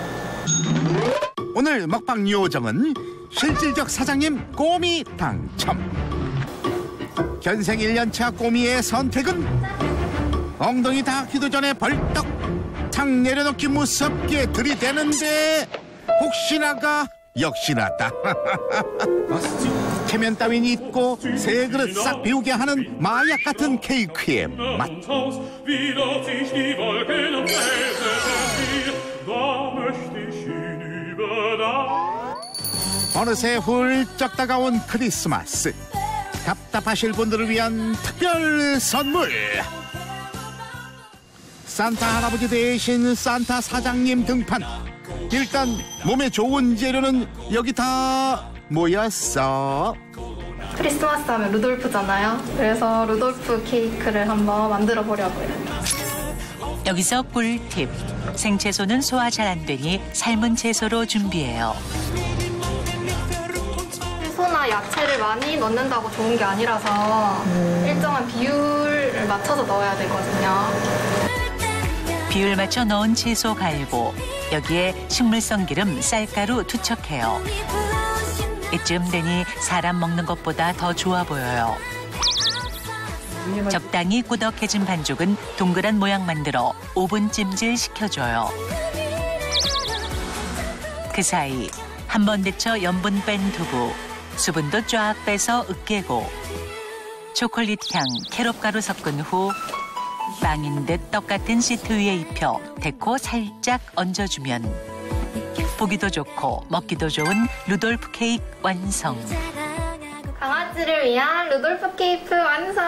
Speaker 1: 오늘 먹방 요정은 실질적 사장님 꼬미 당첨. 견생 1년차 꼬미의 선택은 엉덩이 닿기도 전에 벌떡 탕 내려놓기 무섭게 들이대는데 혹시나가 역시나다. 체면 따윈 잊고 세 그릇 싹 비우게 하는 마약 같은 케이크의 맛. 어느새 훌쩍 다가온 크리스마스. 답답하실 분들을 위한 특별 선물. 산타 할아버지 대신 산타 사장님 등판. 일단 몸에 좋은 재료는 여기 다 모였어.
Speaker 8: 크리스마스 하면 루돌프잖아요. 그래서 루돌프 케이크를 한번 만들어 보려고요.
Speaker 7: 여기서 꿀팁. 생채소는 소화 잘 안 되니 삶은 채소로 준비해요.
Speaker 8: 채소나 야채를 많이 넣는다고 좋은 게 아니라서 일정한 비율을 맞춰서 넣어야 되거든요.
Speaker 7: 비율 맞춰 넣은 채소 갈고 여기에 식물성 기름, 쌀가루 투척해요. 이쯤 되니 사람 먹는 것보다 더 좋아 보여요. 적당히 꾸덕해진 반죽은 동그란 모양 만들어 오븐 찜질 시켜줘요. 그 사이 한 번 데쳐 염분 뺀 두부, 수분도 쫙 빼서 으깨고 초콜릿 향, 캐럿가루 섞은 후 빵인 듯 떡 같은 시트 위에 입혀 데코 살짝 얹어주면 보기도 좋고 먹기도 좋은 루돌프 케이크 완성.
Speaker 3: 강아지를 위한 루돌프 케이크 완성.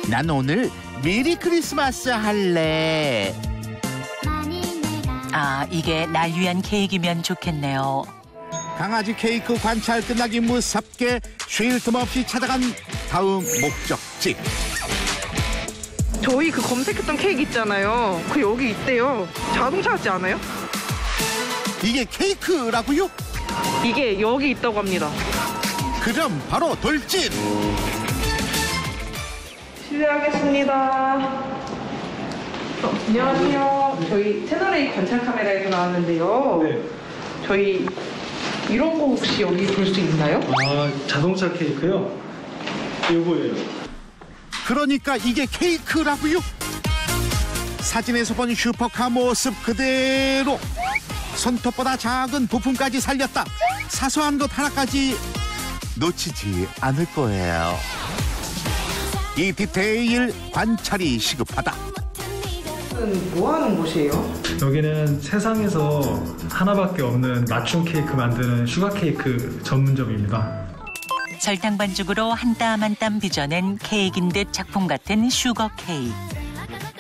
Speaker 1: 난 오늘 메리 크리스마스 할래.
Speaker 7: 아, 이게 날 위한 케이크면 좋겠네요.
Speaker 1: 강아지 케이크 관찰 끝나기 무섭게 쉴 틈 없이 찾아간 다음 목적지.
Speaker 22: 저희 그 검색했던 케이크 있잖아요. 그 여기 있대요. 자동차 같지 않아요?
Speaker 1: 이게 케이크라고요?
Speaker 22: 이게 여기 있다고 합니다.
Speaker 1: 그럼 바로 돌진.
Speaker 22: 실례하겠습니다. 안녕하세요. 저희 채널A 관찰 카메라에서 나왔는데요. 네. 저희 이런 거 혹시 여기 볼 수 있나요?
Speaker 6: 아, 자동차 케이크요? 이거예요.
Speaker 1: 그러니까 이게 케이크라고요? 사진에서 본 슈퍼카 모습 그대로 손톱보다 작은 부품까지 살렸다. 사소한 것 하나까지 놓치지 않을 거예요. 이 디테일 관찰이 시급하다.
Speaker 22: 뭐 하는 곳이에요?
Speaker 6: 여기는 세상에서 하나밖에 없는 맞춤 케이크 만드는 슈가 케이크 전문점입니다.
Speaker 7: 설탕 반죽으로 한 땀 한 땀 빚어낸 케이크인 듯 작품 같은 슈거 케이크.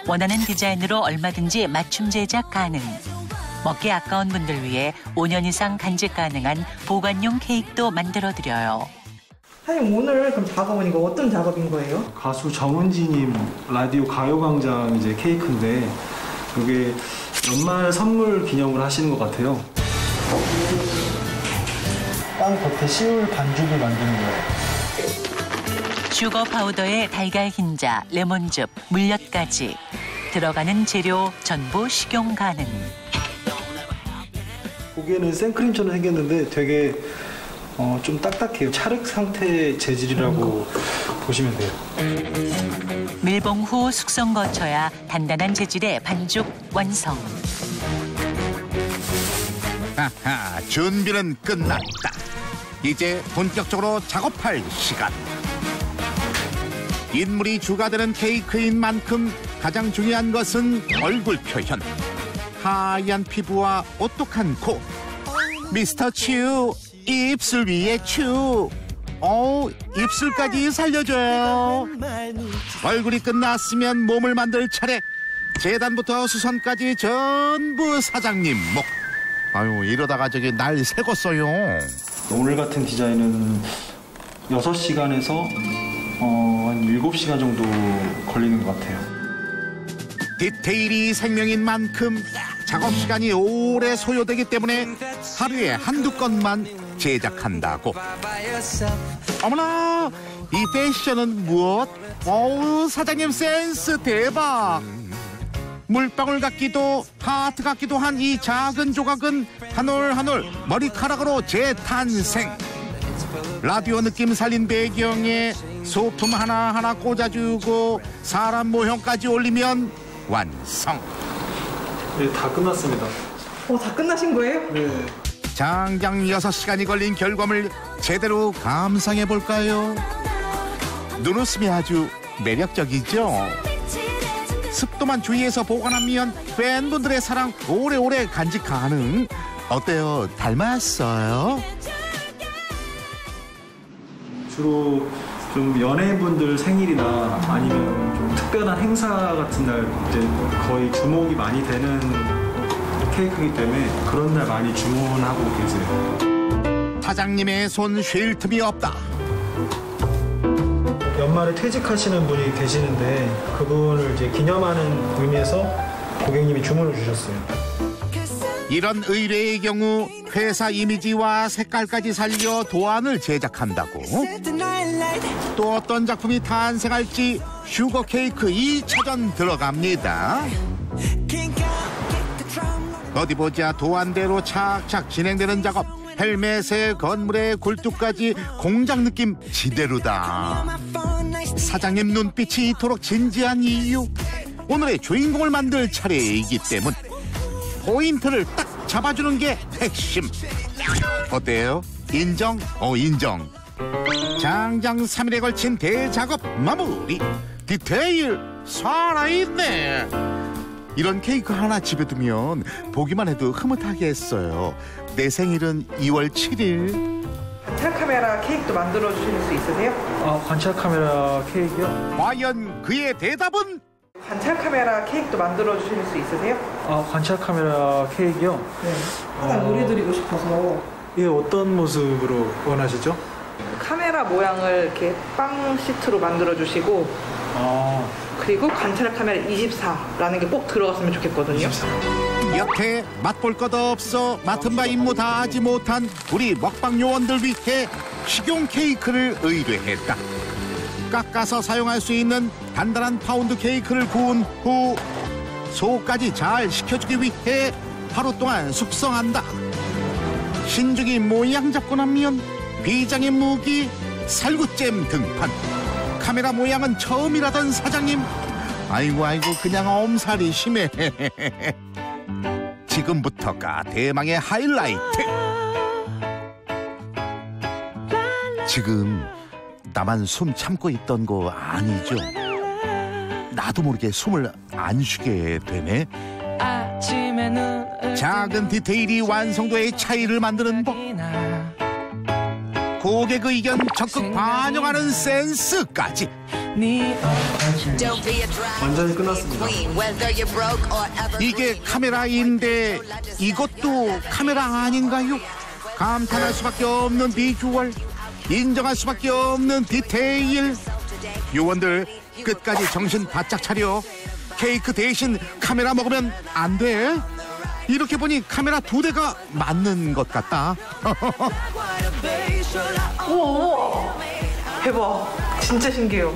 Speaker 7: 원하는 디자인으로 얼마든지 맞춤 제작 가능. 먹기 아까운 분들 위해 5년 이상 간직 가능한 보관용 케이크도 만들어드려요.
Speaker 22: 사장님 오늘 그럼 작업은 이거 어떤 작업인 거예요?
Speaker 6: 가수 정은지님 라디오 가요광장 이제 케이크인데 이게 연말 선물 기념을 하시는 것 같아요. 빵 겉에 씨울 반죽을 만드는 거예요.
Speaker 7: 슈거 파우더에 달걀 흰자, 레몬즙, 물엿까지 들어가는 재료 전부 식용 가능.
Speaker 6: 보기에는 생크림처럼 생겼는데 되게 좀 딱딱해요. 찰흙 상태의 재질이라고 보시면 돼요.
Speaker 7: 밀봉 후 숙성 거쳐야 단단한 재질의 반죽 완성.
Speaker 1: 하하, 준비는 끝났다. 이제 본격적으로 작업할 시간. 인물이 주가 되는 케이크인 만큼 가장 중요한 것은 얼굴 표현. 하얀 피부와 오똑한 코. 미스터 츄, 입술 위에 츄. 입술까지 살려줘요. 얼굴이 끝났으면 몸을 만들 차례. 재단부터 수선까지 전부 사장님 목. 아유, 이러다가 저기 날 새궜어요.
Speaker 6: 오늘 같은 디자인은 6시간에서 한 7시간 정도 걸리는 것 같아요.
Speaker 1: 디테일이 생명인 만큼 작업 시간이 오래 소요되기 때문에 하루에 한두 건만 제작한다고. 어머나, 이 패션은 무엇? 어우, 사장님 센스 대박. 물방울 같기도 하트 같기도 한 이 작은 조각은 한 올 한 올 머리카락으로 재탄생. 라디오 느낌 살린 배경에 소품 하나하나 꽂아주고 사람 모형까지 올리면 완성.
Speaker 6: 네, 다 끝났습니다.
Speaker 22: 다 끝나신 거예요?
Speaker 6: 네.
Speaker 1: 장장 6시간이 걸린 결과물 제대로 감상해 볼까요? 눈웃음이 아주 매력적이죠? 습도만 주의해서 보관하면 팬분들의 사랑 오래오래 간직 가능. 어때요? 닮았어요?
Speaker 6: 주로 좀 연예인분들 생일이나 아니면 좀 특별한 행사 같은 날 이제 거의 주목이 많이 되는 케이크이기 때문에 그런 날 많이 주문하고 계세요.
Speaker 1: 사장님의 손 쉴 틈이 없다.
Speaker 6: 연말에 퇴직하시는 분이 계시는데 그분을 이제 기념하는 의미에서 고객님이 주문을 주셨어요.
Speaker 1: 이런 의뢰의 경우 회사 이미지와 색깔까지 살려 도안을 제작한다고. 또 어떤 작품이 탄생할지 슈거 케이크 2차전 들어갑니다. 어디 보자. 도안대로 착착 진행되는 작업. 헬멧에 건물의 굴뚝까지 공장 느낌 지대로다. 사장님 눈빛이 이토록 진지한 이유, 오늘의 주인공을 만들 차례이기 때문. 포인트를 딱 잡아주는 게 핵심. 어때요? 인정? 인정. 장장 3일에 걸친 대작업 마무리. 디테일 살아있네. 이런 케이크 하나 집에 두면 보기만 해도 흐뭇하겠어요. 내 생일은 2월 7일.
Speaker 22: 관찰 카메라 케이크도 만들어 주실 수 있으세요?
Speaker 6: 관찰 카메라 케이크요?
Speaker 1: 과연 그의 대답은?
Speaker 22: 관찰 카메라 케이크도 만들어 주실 수 있으세요?
Speaker 6: 관찰 카메라 케이크요?
Speaker 22: 네. 하나 요리드리고 싶어서.
Speaker 6: 이게 어떤 모습으로 원하시죠?
Speaker 22: 카메라 모양을 이렇게 빵 시트로 만들어 주시고 그리고 관찰 카메라 24라는 게 꼭 들어갔으면 좋겠거든요.
Speaker 1: 여태 맛볼 것 없어 맡은 바 임무 다 하지 못한 우리 먹방 요원들 위해 식용 케이크를 의뢰했다. 깎아서 사용할 수 있는 단단한 파운드 케이크를 구운 후 소까지 잘 식혀주기 위해 하루 동안 숙성한다. 신중히 모양 잡고 나면 비장의 무기 살구잼 등판. 카메라 모양은 처음이라던 사장님. 아이고 그냥 엄살이 심해. 지금부터가 대망의 하이라이트. 지금 나만 숨 참고 있던 거 아니죠? 나도 모르게 숨을 안 쉬게 되네. 작은 디테일이 완성도의 차이를 만드는 법. 고객 의견 적극 반영하는 센스까지.
Speaker 6: 완전히 끝났습니다.
Speaker 1: 이게 카메라인데 이것도 카메라 아닌가요? 감탄할 수밖에 없는 비주얼, 인정할 수밖에 없는 디테일. 요원들 끝까지 정신 바짝 차려. 케이크 대신 카메라 먹으면 안 돼. 이렇게 보니 카메라 2대가 맞는 것 같다.
Speaker 22: 우와 대박, 진짜 신기해요.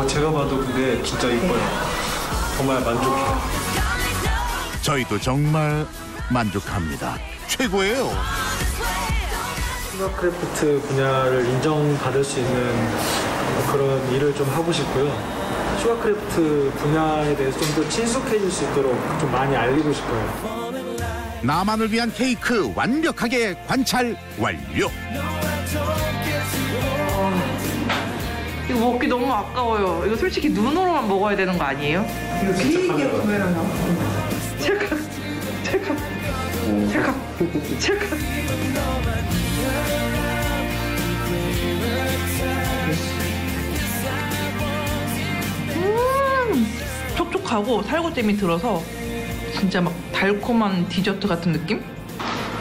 Speaker 6: 제가 봐도 근데 진짜 이뻐요. 정말 만족해요.
Speaker 1: 저희도 정말 만족합니다. 최고예요.
Speaker 6: 슈가크래프트 분야를 인정받을 수 있는 그런 일을 좀 하고 싶고요. 슈가크래프트 분야에 대해서 좀 더 친숙해질 수 있도록 좀 많이 알리고 싶어요.
Speaker 1: 나만을 위한 케이크 완벽하게 관찰 완료.
Speaker 22: 이거 먹기 너무 아까워요. 이거 솔직히 눈으로만 먹어야 되는 거 아니에요? 이거 케이크에 카메라 나와. 찰칵. 촉촉하고 살구잼이 들어서 진짜 막 달콤한 디저트 같은 느낌?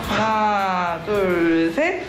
Speaker 22: 하나, 둘, 셋.